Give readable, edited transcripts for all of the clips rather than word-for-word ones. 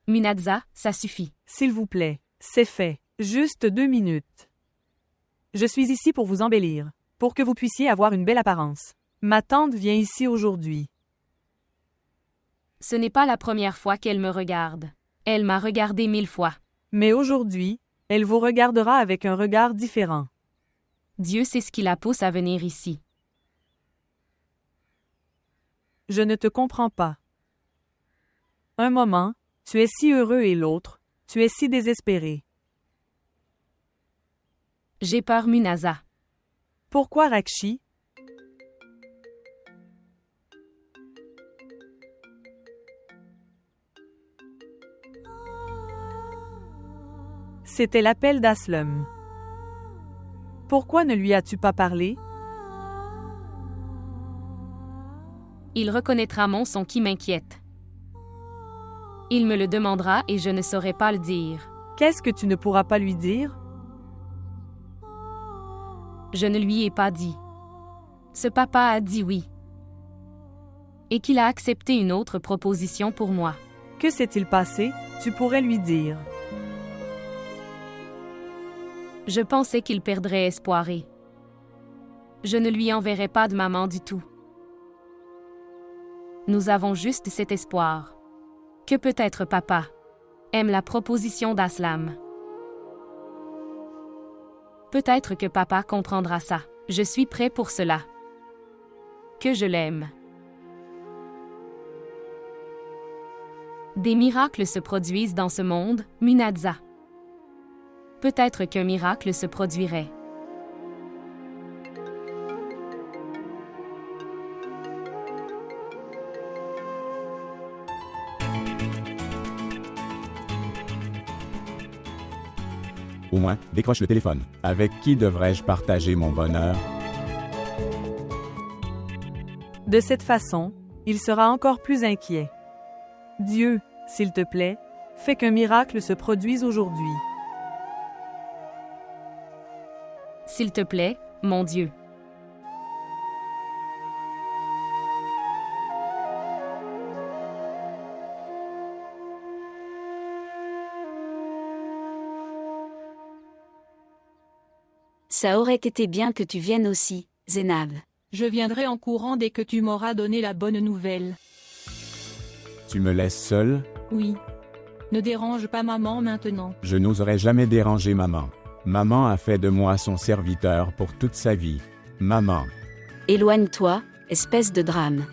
Munadza, ça suffit. S'il vous plaît, c'est fait. Juste 2 minutes. Je suis ici pour vous embellir, pour que vous puissiez avoir une belle apparence. Ma tante vient ici aujourd'hui. Ce n'est pas la première fois qu'elle me regarde. Elle m'a regardé 1000 fois. Mais aujourd'hui, elle vous regardera avec un regard différent. Dieu sait ce qui la pousse à venir ici. Je ne te comprends pas. Un moment, tu es si heureux et l'autre, tu es si désespéré. J'ai peur, Munadza. Pourquoi, Rakshi? C'était l'appel d'Aslam. Pourquoi ne lui as-tu pas parlé? Il reconnaîtra mon son qui m'inquiète. Il me le demandera et je ne saurais pas le dire. Qu'est-ce que tu ne pourras pas lui dire? Je ne lui ai pas dit. Ce papa a dit oui. Et qu'il a accepté une autre proposition pour moi. Que s'est-il passé? Tu pourrais lui dire. Je pensais qu'il perdrait espoir et je ne lui enverrai pas de maman du tout. Nous avons juste cet espoir. Que peut-être papa aime la proposition d'Aslam. Peut-être que papa comprendra ça. Je suis prêt pour cela. Que je l'aime. Des miracles se produisent dans ce monde, Munadza. Peut-être qu'un miracle se produirait. Au moins, décroche le téléphone. Avec qui devrais-je partager mon bonheur? De cette façon, il sera encore plus inquiet. Dieu, s'il te plaît, fais qu'un miracle se produise aujourd'hui. S'il te plaît, mon Dieu. Ça aurait été bien que tu viennes aussi, Zénab. Je viendrai en courant dès que tu m'auras donné la bonne nouvelle. Tu me laisses seul? Oui. Ne dérange pas maman maintenant. Je n'oserais jamais déranger maman. Maman a fait de moi son serviteur pour toute sa vie. Maman. Éloigne-toi, espèce de drame.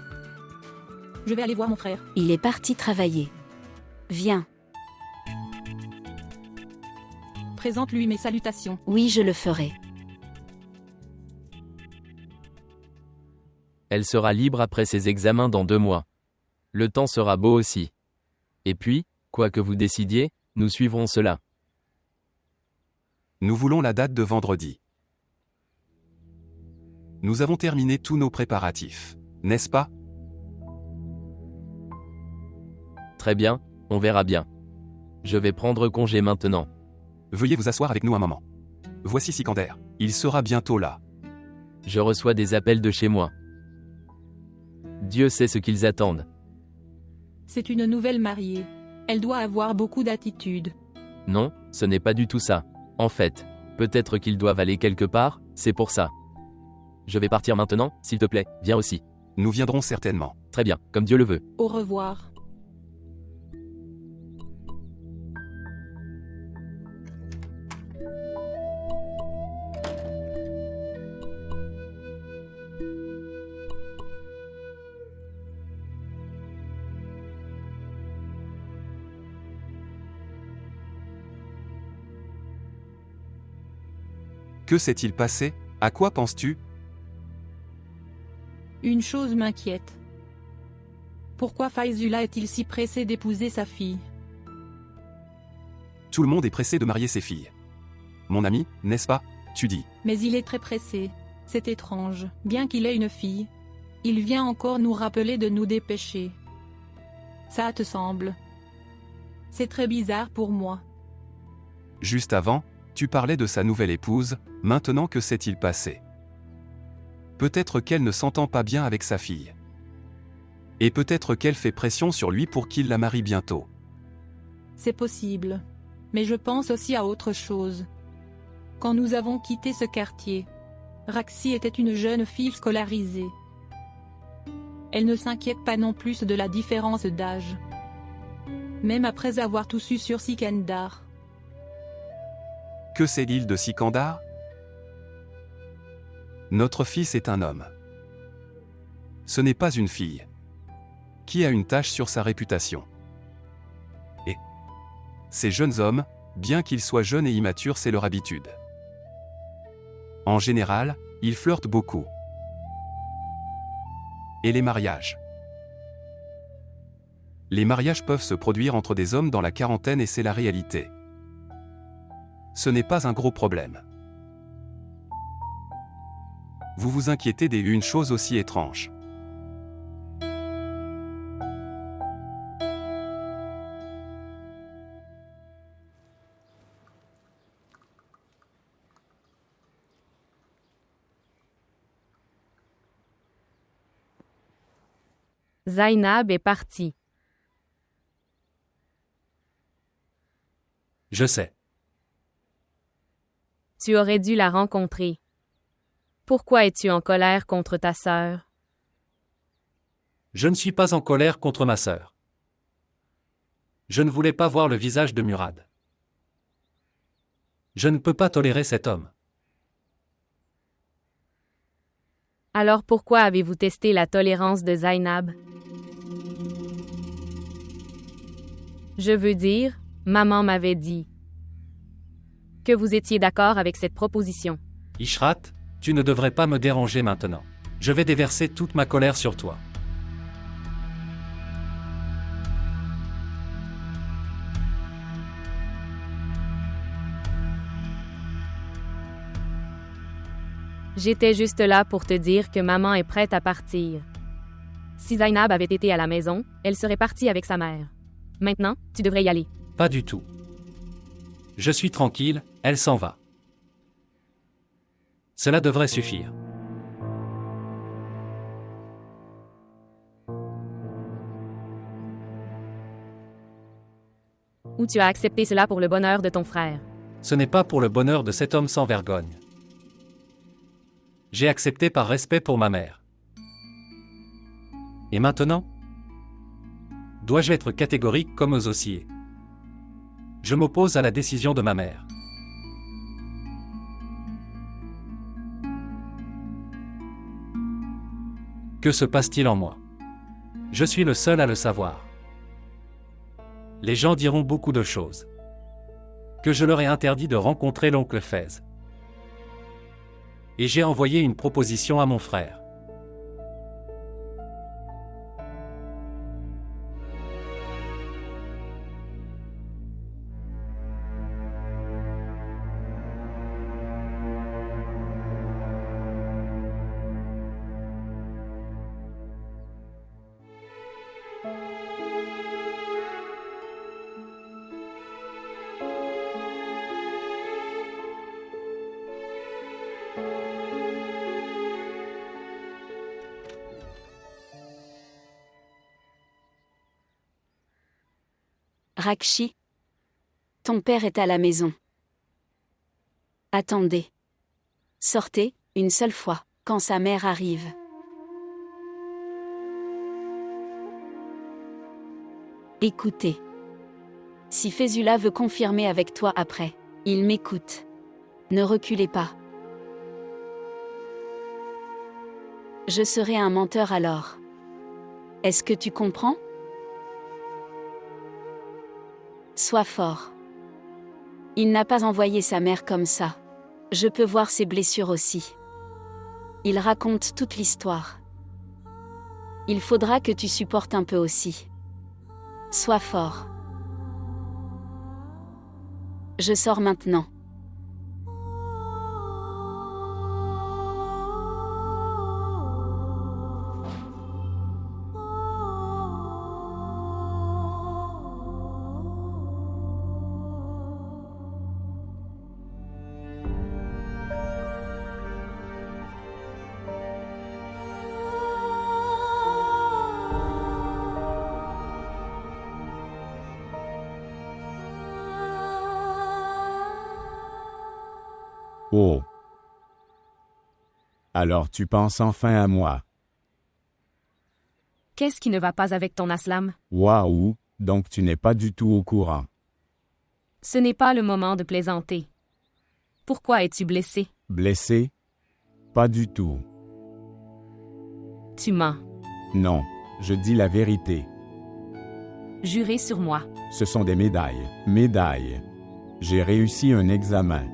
Je vais aller voir mon frère. Il est parti travailler. Viens. Présente-lui mes salutations. Oui, je le ferai. Elle sera libre après ses examens dans 2 mois. Le temps sera beau aussi. Et puis, quoi que vous décidiez, nous suivrons cela. Nous voulons la date de vendredi. Nous avons terminé tous nos préparatifs, n'est-ce pas? Très bien, on verra bien. Je vais prendre congé maintenant. Veuillez vous asseoir avec nous un moment. Voici Sikander, il sera bientôt là. Je reçois des appels de chez moi. Dieu sait ce qu'ils attendent. C'est une nouvelle mariée. Elle doit avoir beaucoup d'attitude. Non, ce n'est pas du tout ça. En fait, peut-être qu'ils doivent aller quelque part, c'est pour ça. Je vais partir maintenant, s'il te plaît, viens aussi. Nous viendrons certainement. Très bien, comme Dieu le veut. Au revoir. Que s'est-il passé? À quoi penses-tu? Une chose m'inquiète. Pourquoi Faizullah est-il si pressé d'épouser sa fille? Tout le monde est pressé de marier ses filles. Mon ami, n'est-ce pas? Tu dis. Mais il est très pressé. C'est étrange. Bien qu'il ait une fille, il vient encore nous rappeler de nous dépêcher. Ça te semble? C'est très bizarre pour moi. Juste avant, tu parlais de sa nouvelle épouse, maintenant que s'est-il passé? Peut-être qu'elle ne s'entend pas bien avec sa fille. Et peut-être qu'elle fait pression sur lui pour qu'il la marie bientôt. C'est possible. Mais je pense aussi à autre chose. Quand nous avons quitté ce quartier, Raxi était une jeune fille scolarisée. Elle ne s'inquiète pas non plus de la différence d'âge. Même après avoir tout su sur Sikandar. Que c'est l'île de Sikandar? Notre fils est un homme. Ce n'est pas une fille. Qui a une tache sur sa réputation. Et ces jeunes hommes, bien qu'ils soient jeunes et immatures, c'est leur habitude. En général, ils flirtent beaucoup. Et les mariages. Les mariages peuvent se produire entre des hommes dans la quarantaine et c'est la réalité. Ce n'est pas un gros problème. Vous vous inquiétez d'une chose aussi étrange. Zainab est partie. Je sais. Tu aurais dû la rencontrer. Pourquoi es-tu en colère contre ta sœur? Je ne suis pas en colère contre ma sœur. Je ne voulais pas voir le visage de Murad. Je ne peux pas tolérer cet homme. Alors pourquoi avez-vous testé la tolérance de Zainab? Je veux dire, maman m'avait dit que vous étiez d'accord avec cette proposition. Ishrat, tu ne devrais pas me déranger maintenant. Je vais déverser toute ma colère sur toi. J'étais juste là pour te dire que maman est prête à partir. Si Zainab avait été à la maison, elle serait partie avec sa mère. Maintenant, tu devrais y aller. Pas du tout. Je suis tranquille, elle s'en va. Cela devrait suffire. Ou tu as accepté cela pour le bonheur de ton frère. Ce n'est pas pour le bonheur de cet homme sans vergogne. J'ai accepté par respect pour ma mère. Et maintenant? Dois-je être catégorique comme aux Ossiers? Je m'oppose à la décision de ma mère. Que se passe-t-il en moi? Je suis le seul à le savoir. Les gens diront beaucoup de choses. Que je leur ai interdit de rencontrer l'oncle Fez. Et j'ai envoyé une proposition à mon frère. Rakshi, ton père est à la maison. Attendez. Sortez, une seule fois, quand sa mère arrive. Écoutez. Si Fezula veut confirmer avec toi après, il m'écoute. Ne reculez pas. Je serai un menteur alors. Est-ce que tu comprends? Sois fort. Il n'a pas envoyé sa mère comme ça. Je peux voir ses blessures aussi. Il raconte toute l'histoire. Il faudra que tu supportes un peu aussi. Sois fort. Je sors maintenant. Oh. Alors tu penses enfin à moi. Qu'est-ce qui ne va pas avec ton Aslam? Waouh, donc tu n'es pas du tout au courant. Ce n'est pas le moment de plaisanter. Pourquoi es-tu blessé? Blessé? Pas du tout. Tu mens. Non, je dis la vérité. Jurez sur moi. Ce sont des médailles. Médailles. J'ai réussi un examen.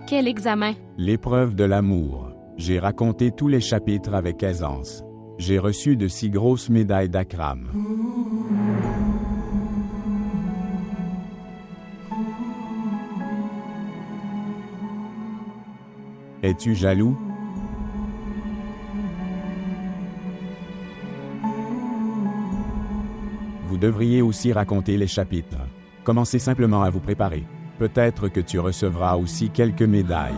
Quel examen? L'épreuve de l'amour. J'ai raconté tous les chapitres avec aisance. J'ai reçu de si grosses médailles d'Akram. Es-tu jaloux? Vous devriez aussi raconter les chapitres. Commencez simplement à vous préparer. Peut-être que tu recevras aussi quelques médailles.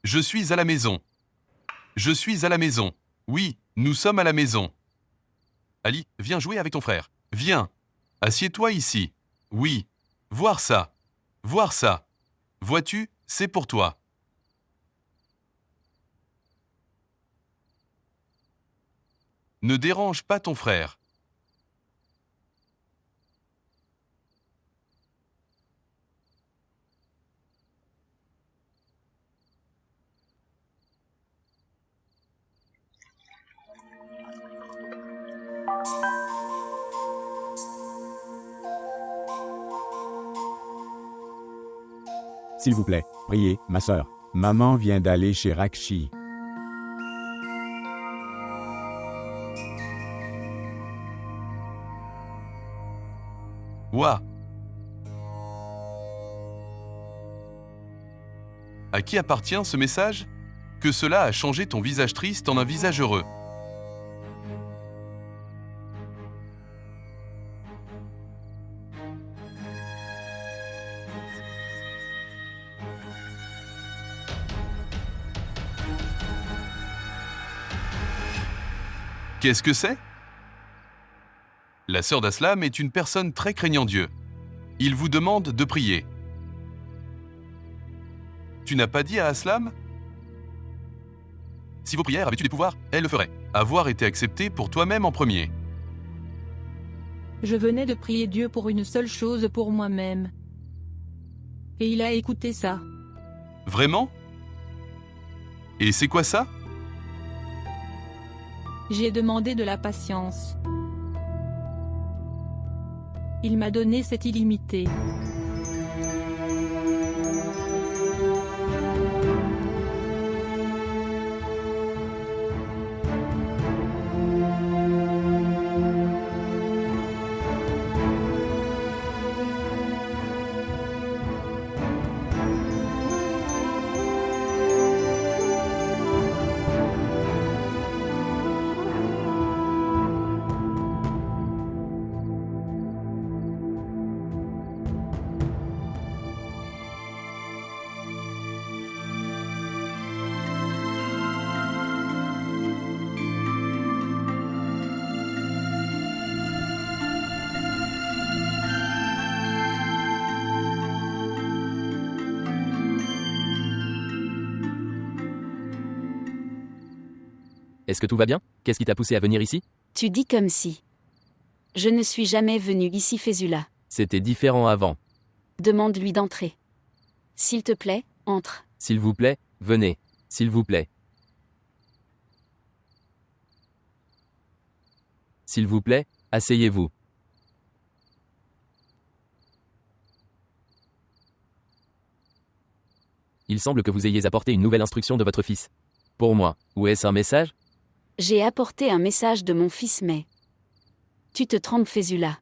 Je suis à la maison. Je suis à la maison. Oui, nous sommes à la maison. Ali, viens jouer avec ton frère. Viens. Assieds-toi ici. Oui. Voir ça. Voir ça. Vois-tu, c'est pour toi. Ne dérange pas ton frère. S'il vous plaît, priez, ma sœur. Maman vient d'aller chez Rakshi. Ouah. À qui appartient ce message? Que cela a changé ton visage triste en un visage heureux. Qu'est-ce que c'est? La sœur d'Aslam est une personne très craignant Dieu. Il vous demande de prier. Tu n'as pas dit à Aslam? Si vos prières avaient eu des pouvoirs, elle le ferait. Avoir été accepté pour toi-même en premier. Je venais de prier Dieu pour une seule chose pour moi-même. Et il a écouté ça. Vraiment? Et c'est quoi ça? J'ai demandé de la patience. Il m'a donné cette illimité. Est-ce que tout va bien? Qu'est-ce qui t'a poussé à venir ici? Tu dis comme si. Je ne suis jamais venu ici, Fésula. C'était différent avant. Demande-lui d'entrer. S'il te plaît, entre. S'il vous plaît, venez. S'il vous plaît. S'il vous plaît, asseyez-vous. Il semble que vous ayez apporté une nouvelle instruction de votre fils. Pour moi, ou est-ce un message? J'ai apporté un message de mon fils, mais... Tu te trompes, Fésula.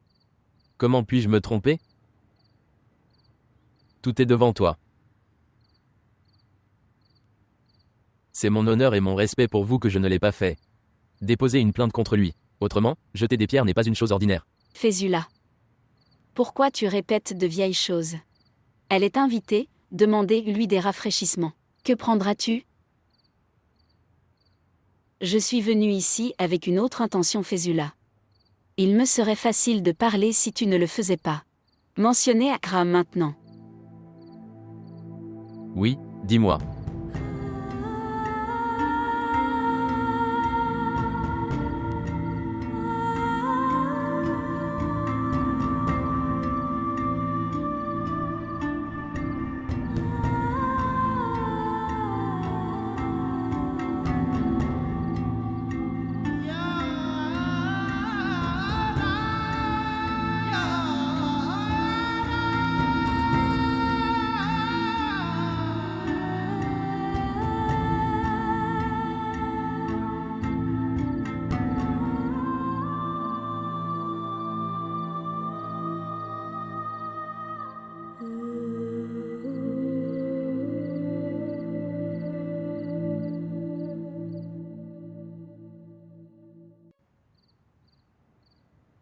Comment puis-je me tromper? Tout est devant toi. C'est mon honneur et mon respect pour vous que je ne l'ai pas fait. Déposer une plainte contre lui. Autrement, jeter des pierres n'est pas une chose ordinaire. Fésula. Pourquoi tu répètes de vieilles choses? Elle est invitée, demandez-lui des rafraîchissements. Que prendras-tu? Je suis venu ici avec une autre intention, Fésula. Il me serait facile de parler si tu ne le faisais pas. Mentionnez Akram maintenant. Oui, dis-moi.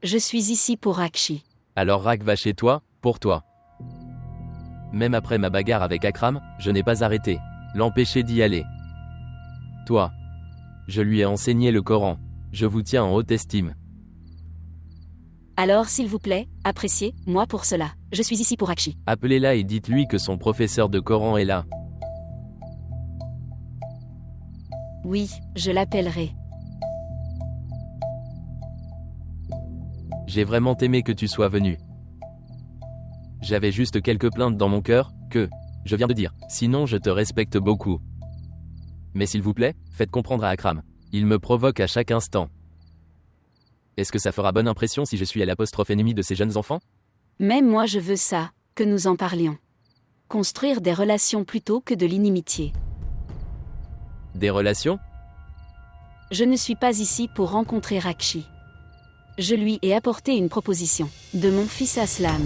Je suis ici pour Rakshi. Alors Rak va chez toi, pour toi. Même après ma bagarre avec Akram, je n'ai pas arrêté. L'empêcher d'y aller. Toi. Je lui ai enseigné le Coran. Je vous tiens en haute estime. Alors s'il vous plaît, appréciez, moi pour cela. Je suis ici pour Rakshi. Appelez-la et dites-lui que son professeur de Coran est là. Oui, je l'appellerai. J'ai vraiment aimé que tu sois venu. J'avais juste quelques plaintes dans mon cœur, que je viens de dire. Sinon je te respecte beaucoup. Mais s'il vous plaît, faites comprendre à Akram. Il me provoque à chaque instant. Est-ce que ça fera bonne impression si je suis à l'apostrophe ennemie de ces jeunes enfants? Même moi je veux ça, que nous en parlions. Construire des relations plutôt que de l'inimitié. Des relations? Je ne suis pas ici pour rencontrer Rakshi. Je lui ai apporté une proposition, de mon fils Aslam.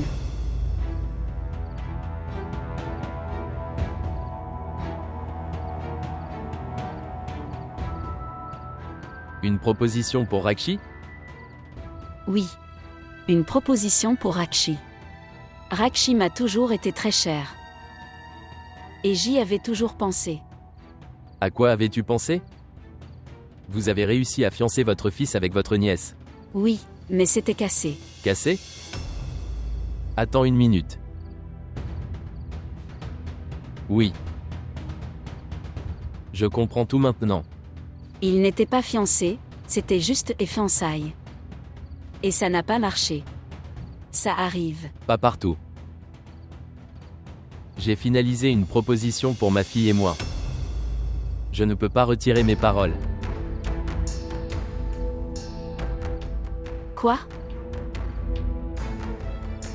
Une proposition pour Rakshi? Oui. Une proposition pour Rakshi. Rakshi m'a toujours été très cher. Et j'y avais toujours pensé. À quoi avais-tu pensé? Vous avez réussi à fiancer votre fils avec votre nièce. Oui, mais c'était cassé. Cassé? Attends une minute. Oui. Je comprends tout maintenant. Il n'était pas fiancé, c'était juste et fiançailles. Et ça n'a pas marché. Ça arrive. Pas partout. J'ai finalisé une proposition pour ma fille et moi. Je ne peux pas retirer mes paroles. Quoi?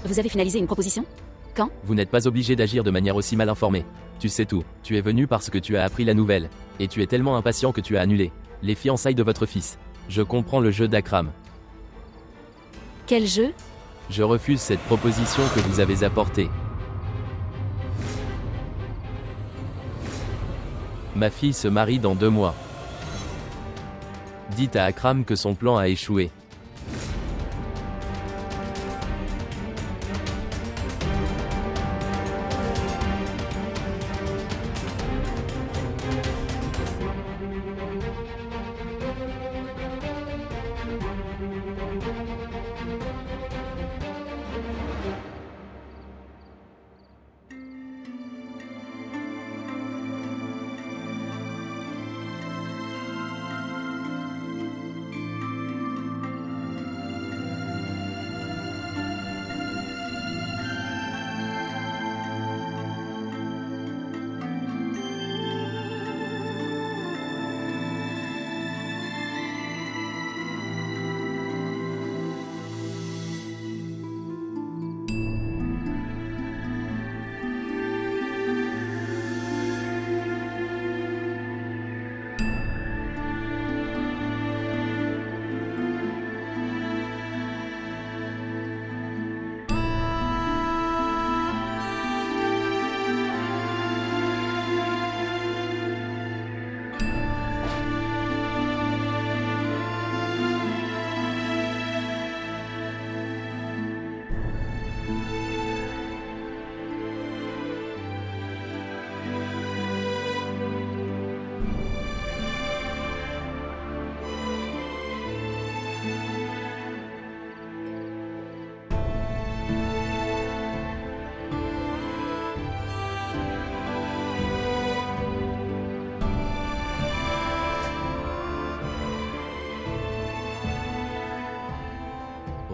Vous avez finalisé une proposition? Quand? Vous n'êtes pas obligé d'agir de manière aussi mal informée. Tu sais tout. Tu es venu parce que tu as appris la nouvelle. Et tu es tellement impatient que tu as annulé les fiançailles de votre fils. Je comprends le jeu d'Akram. Quel jeu? Je refuse cette proposition que vous avez apportée. Ma fille se marie dans 2 mois. Dites à Akram que son plan a échoué.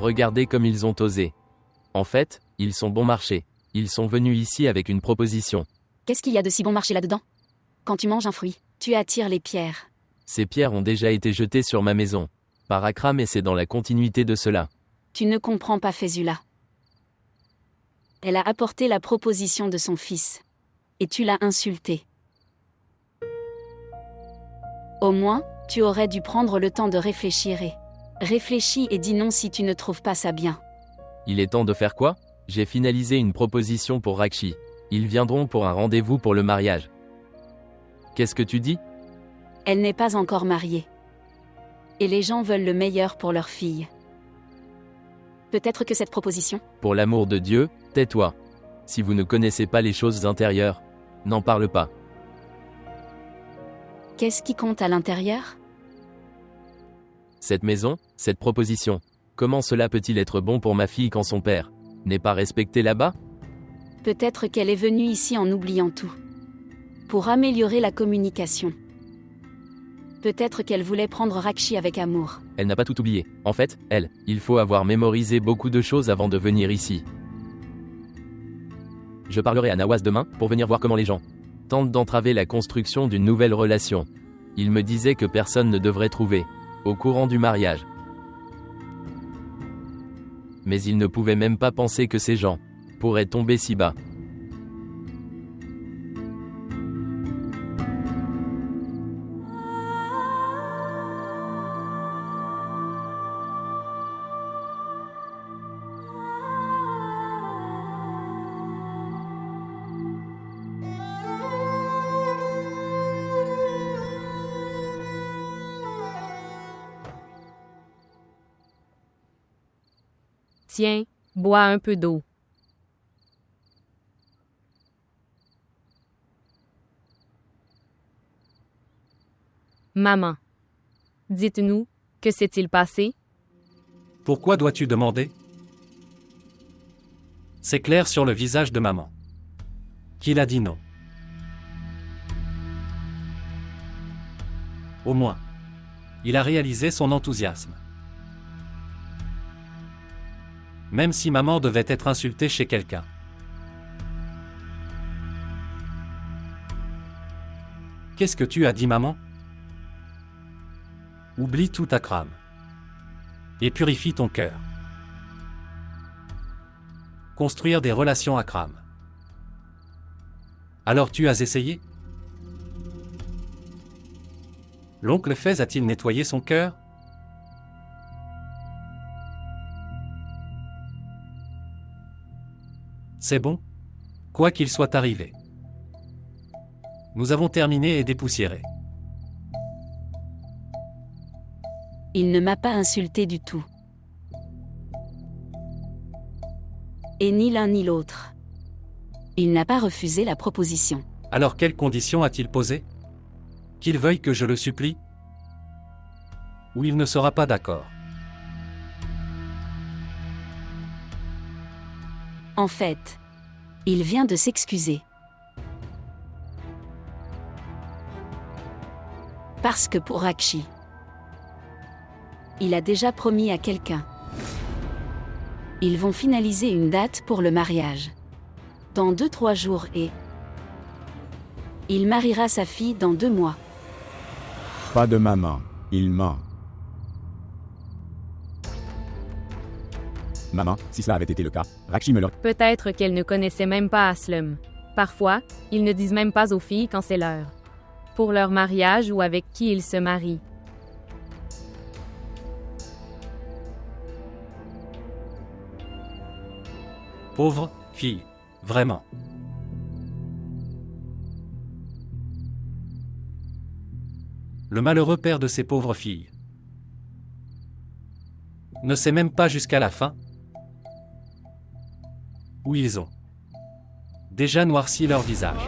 Regardez comme ils ont osé. En fait, ils sont bon marché. Ils sont venus ici avec une proposition. Qu'est-ce qu'il y a de si bon marché là-dedans? Quand tu manges un fruit, tu attires les pierres. Ces pierres ont déjà été jetées sur ma maison. Par Akram et c'est dans la continuité de cela. Tu ne comprends pas Fésula. Elle a apporté la proposition de son fils. Et tu l'as insulté. Au moins, tu aurais dû prendre le temps de réfléchir et... Réfléchis et dis non si tu ne trouves pas ça bien. Il est temps de faire quoi? J'ai finalisé une proposition pour Rakshi. Ils viendront pour un rendez-vous pour le mariage. Qu'est-ce que tu dis? Elle n'est pas encore mariée. Et les gens veulent le meilleur pour leur fille. Peut-être que cette proposition... Pour l'amour de Dieu, tais-toi. Si vous ne connaissez pas les choses intérieures, n'en parle pas. Qu'est-ce qui compte à l'intérieur? Cette maison, cette proposition. Comment cela peut-il être bon pour ma fille quand son père n'est pas respecté là-bas? Peut-être qu'elle est venue ici en oubliant tout. Pour améliorer la communication. Peut-être qu'elle voulait prendre Rakshi avec amour. Elle n'a pas tout oublié. En fait, il faut avoir mémorisé beaucoup de choses avant de venir ici. Je parlerai à Nawaz demain pour venir voir comment les gens tentent d'entraver la construction d'une nouvelle relation. Il me disait que personne ne devrait trouver au courant du mariage. Mais il ne pouvait même pas penser que ces gens pourraient tomber si bas. Tiens, bois un peu d'eau. Maman. Dites-nous, que s'est-il passé? Pourquoi dois-tu demander? C'est clair sur le visage de maman. Qu'il a dit non. Au moins, il a réalisé son enthousiasme. Même si maman devait être insultée chez quelqu'un. Qu'est-ce que tu as dit, maman? Oublie tout Akram. Et purifie ton cœur. Construire des relations Akram. Alors tu as essayé? L'oncle Fez a-t-il nettoyé son cœur? C'est bon, quoi qu'il soit arrivé. Nous avons terminé et dépoussiéré. Il ne m'a pas insulté du tout. Et ni l'un ni l'autre. Il n'a pas refusé la proposition. Alors quelles conditions a-t-il posées? Qu'il veuille que je le supplie? Ou il ne sera pas d'accord? En fait, il vient de s'excuser. Parce que pour Rakshi, il a déjà promis à quelqu'un. Ils vont finaliser une date pour le mariage. Dans 2-3 jours et... il mariera sa fille dans 2 mois. Pas de maman, il ment. Maman, si cela avait été le cas, Rakshi me l'aurait... Peut-être qu'elle ne connaissait même pas Aslum. Parfois, ils ne disent même pas aux filles quand c'est l'heure. Pour leur mariage ou avec qui ils se marient. Pauvre fille, vraiment. Le malheureux père de ces pauvres filles ne sait même pas jusqu'à la fin où ils ont déjà noirci leur visage.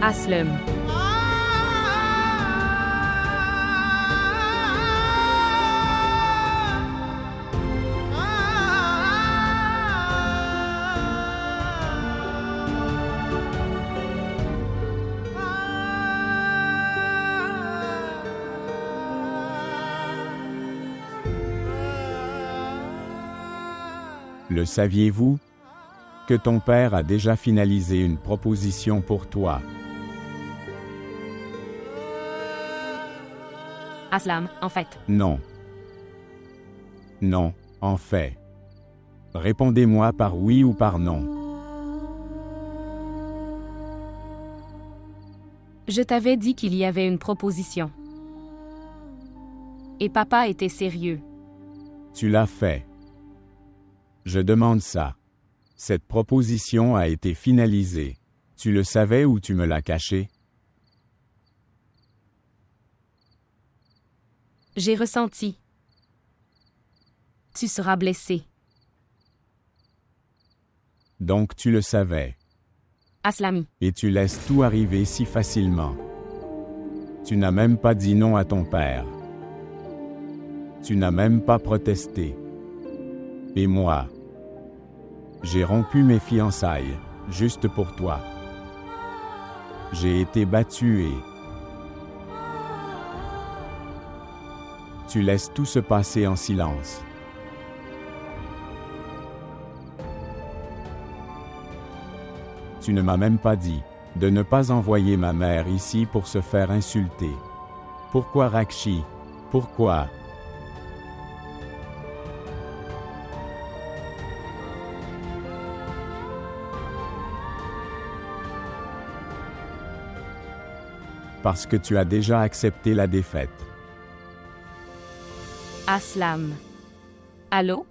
Aslum. Le saviez-vous? Que ton père a déjà finalisé une proposition pour toi. Aslam, en fait. Non. Non, en fait. Répondez-moi par oui ou par non. Je t'avais dit qu'il y avait une proposition. Et papa était sérieux. Tu l'as fait. Je demande ça. Cette proposition a été finalisée. Tu le savais ou tu me l'as caché? J'ai ressenti. Tu seras blessé. Donc tu le savais. Aslami. Et tu laisses tout arriver si facilement. Tu n'as même pas dit non à ton père. Tu n'as même pas protesté. Et moi, j'ai rompu mes fiançailles, juste pour toi. J'ai été battu et... Tu laisses tout se passer en silence. Tu ne m'as même pas dit de ne pas envoyer ma mère ici pour se faire insulter. Pourquoi Rakshi? Pourquoi? Parce que tu as déjà accepté la défaite. Aslam. Allô?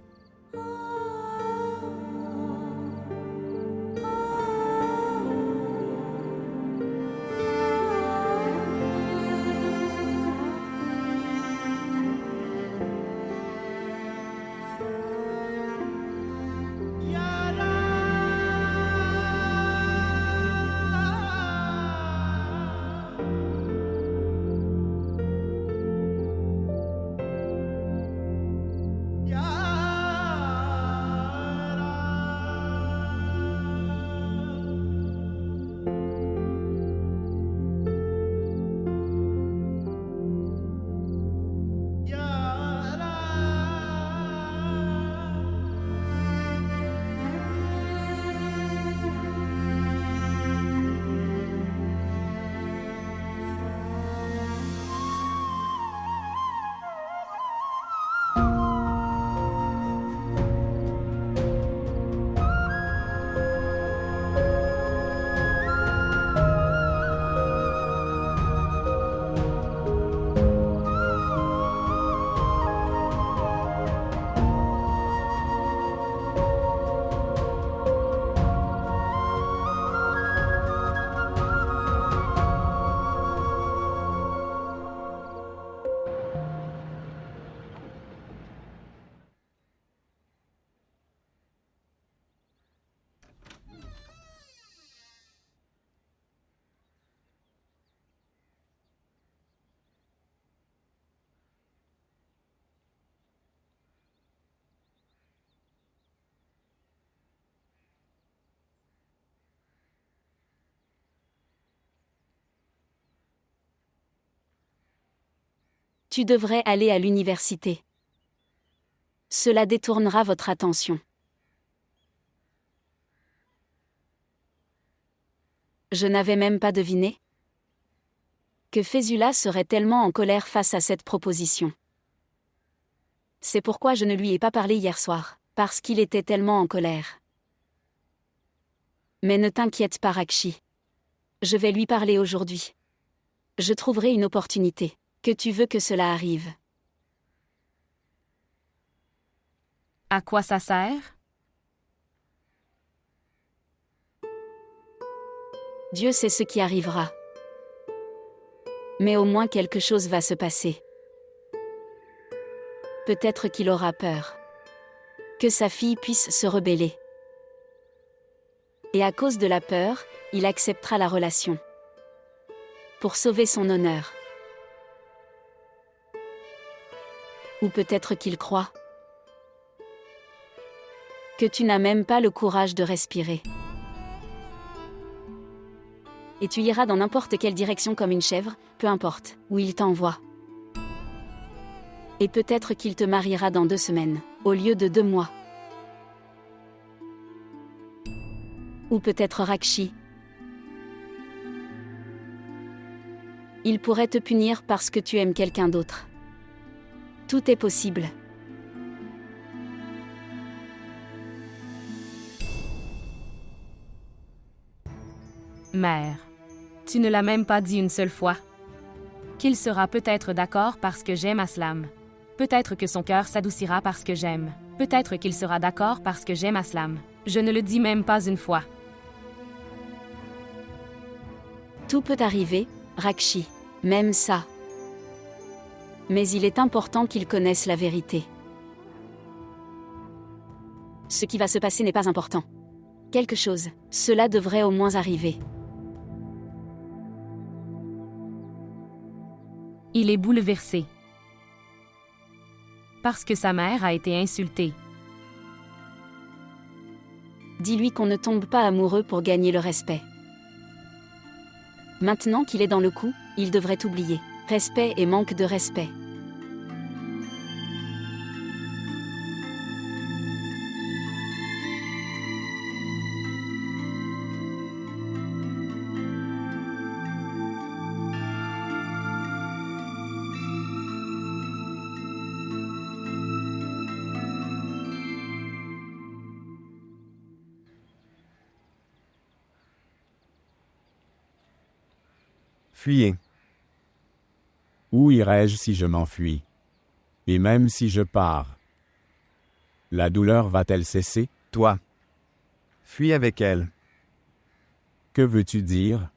Tu devrais aller à l'université. Cela détournera votre attention. Je n'avais même pas deviné que Fésula serait tellement en colère face à cette proposition. C'est pourquoi je ne lui ai pas parlé hier soir, parce qu'il était tellement en colère. Mais ne t'inquiète pas, Rakshi. Je vais lui parler aujourd'hui. Je trouverai une opportunité. Que tu veux que cela arrive. À quoi ça sert? Dieu sait ce qui arrivera. Mais au moins quelque chose va se passer. Peut-être qu'il aura peur. Que sa fille puisse se rebeller. Et à cause de la peur, il acceptera la relation. Pour sauver son honneur. Ou peut-être qu'il croit que tu n'as même pas le courage de respirer. Et tu iras dans n'importe quelle direction comme une chèvre, peu importe, où il t'envoie. Et peut-être qu'il te mariera dans 2 semaines, au lieu de 2 mois. Ou peut-être Rakshi. Il pourrait te punir parce que tu aimes quelqu'un d'autre. Tout est possible. Mère, tu ne l'as même pas dit une seule fois. Qu'il sera peut-être d'accord parce que j'aime Aslam. Peut-être que son cœur s'adoucira parce que j'aime. Peut-être qu'il sera d'accord parce que j'aime Aslam. Je ne le dis même pas une fois. Tout peut arriver, Rakshi. Même ça. Mais il est important qu'il connaisse la vérité. Ce qui va se passer n'est pas important. Quelque chose, cela devrait au moins arriver. Il est bouleversé. Parce que sa mère a été insultée. Dis-lui qu'on ne tombe pas amoureux pour gagner le respect. Maintenant qu'il est dans le coup, il devrait oublier. Respect et manque de respect. Fuyez. Où irai-je si je m'enfuis? Et même si je pars, la douleur va-t-elle cesser? Toi. Fuis avec elle. Que veux-tu dire?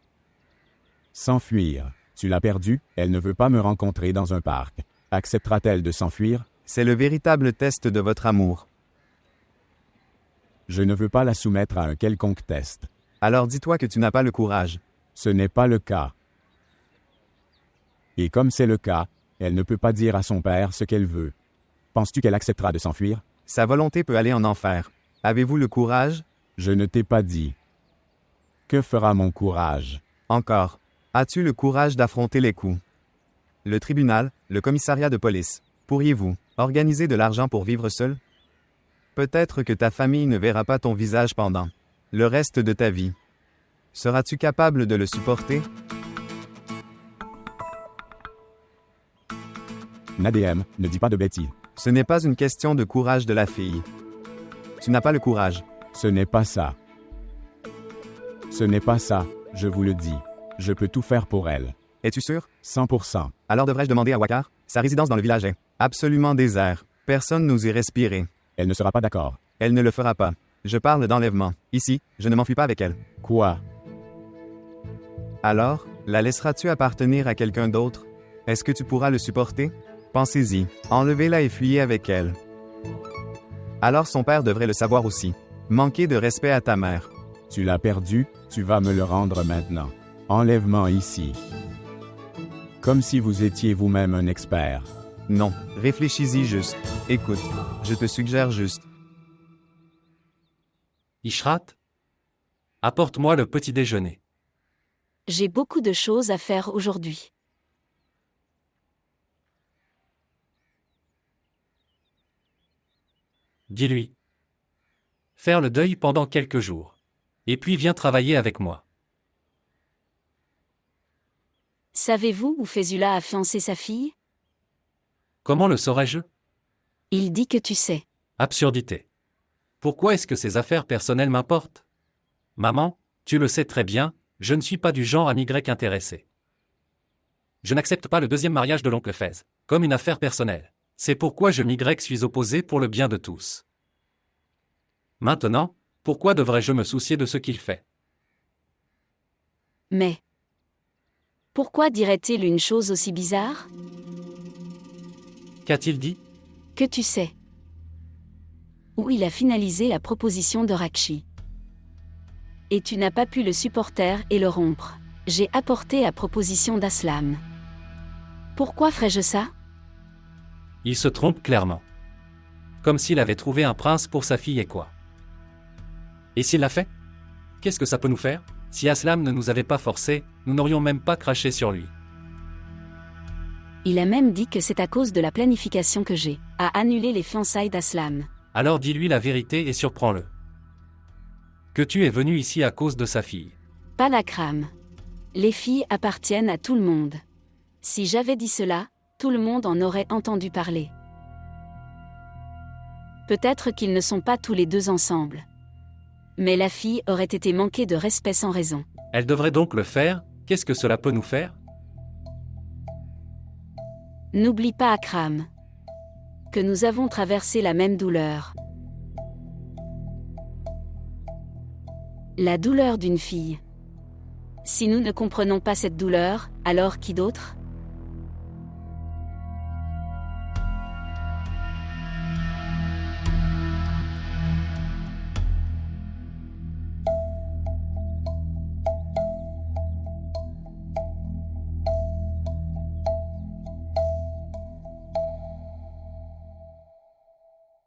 S'enfuir. Tu l'as perdue, elle ne veut pas me rencontrer dans un parc. Acceptera-t-elle de s'enfuir? C'est le véritable test de votre amour. Je ne veux pas la soumettre à un quelconque test. Alors dis-toi que tu n'as pas le courage. Ce n'est pas le cas. Et comme c'est le cas, elle ne peut pas dire à son père ce qu'elle veut. Penses-tu qu'elle acceptera de s'enfuir? Sa volonté peut aller en enfer. Avez-vous le courage? Je ne t'ai pas dit. Que fera mon courage? Encore. As-tu le courage d'affronter les coups? Le tribunal, le commissariat de police. Pourriez-vous organiser de l'argent pour vivre seul? Peut-être que ta famille ne verra pas ton visage pendant le reste de ta vie. Seras-tu capable de le supporter? Nadem, ne dis pas de bêtises. Ce n'est pas une question de courage de la fille. Tu n'as pas le courage. Ce n'est pas ça. Ce n'est pas ça, je vous le dis. Je peux tout faire pour elle. Es-tu sûr? 100%. Alors devrais-je demander à Wakar? Sa résidence dans le village est absolument désert. Personne n'ose y respirer. Elle ne sera pas d'accord. Elle ne le fera pas. Je parle d'enlèvement. Ici, je ne m'enfuis pas avec elle. Quoi? Alors, la laisseras-tu appartenir à quelqu'un d'autre? Est-ce que tu pourras le supporter? Pensez-y. Enlevez-la et fuyez avec elle. Alors son père devrait le savoir aussi. Manquer de respect à ta mère. Tu l'as perdu, tu vas me le rendre maintenant. Enlèvement ici. Comme si vous étiez vous-même un expert. Non, réfléchis-y juste. Écoute, je te suggère juste. Ishrat, apporte-moi le petit déjeuner. J'ai beaucoup de choses à faire aujourd'hui. Dis-lui. Faire le deuil pendant quelques jours. Et puis viens travailler avec moi. Savez-vous où Fésula a fiancé sa fille? Comment le saurais-je? Il dit que tu sais. Absurdité. Pourquoi est-ce que ces affaires personnelles m'importent? Maman, tu le sais très bien, je ne suis pas du genre à m'y intéresser. Je n'accepte pas le deuxième mariage de l'oncle Fez, comme une affaire personnelle. C'est pourquoi je suis opposé pour le bien de tous. Maintenant, pourquoi devrais-je me soucier de ce qu'il fait? Mais pourquoi dirait-il une chose aussi bizarre? Qu'a-t-il dit? Que tu sais. Où il a finalisé la proposition de Rakshi. Et tu n'as pas pu le supporter et le rompre. J'ai apporté la proposition d'Aslam. Pourquoi ferais-je ça? Il se trompe clairement. Comme s'il avait trouvé un prince pour sa fille et quoi. Et s'il l'a fait? Qu'est-ce que ça peut nous faire? Si Aslam ne nous avait pas forcés, nous n'aurions même pas craché sur lui. Il a même dit que c'est à cause de la planification que j'ai à annuler les fiançailles d'Aslam. Alors dis-lui la vérité et surprends-le. Que tu es venu ici à cause de sa fille. Pas l'Akram. Les filles appartiennent à tout le monde. Si j'avais dit cela, tout le monde en aurait entendu parler. Peut-être qu'ils ne sont pas tous les deux ensemble. Mais la fille aurait été manquée de respect sans raison. Elle devrait donc le faire, qu'est-ce que cela peut nous faire? N'oublie pas, Akram, que nous avons traversé la même douleur. La douleur d'une fille. Si nous ne comprenons pas cette douleur, alors qui d'autre ?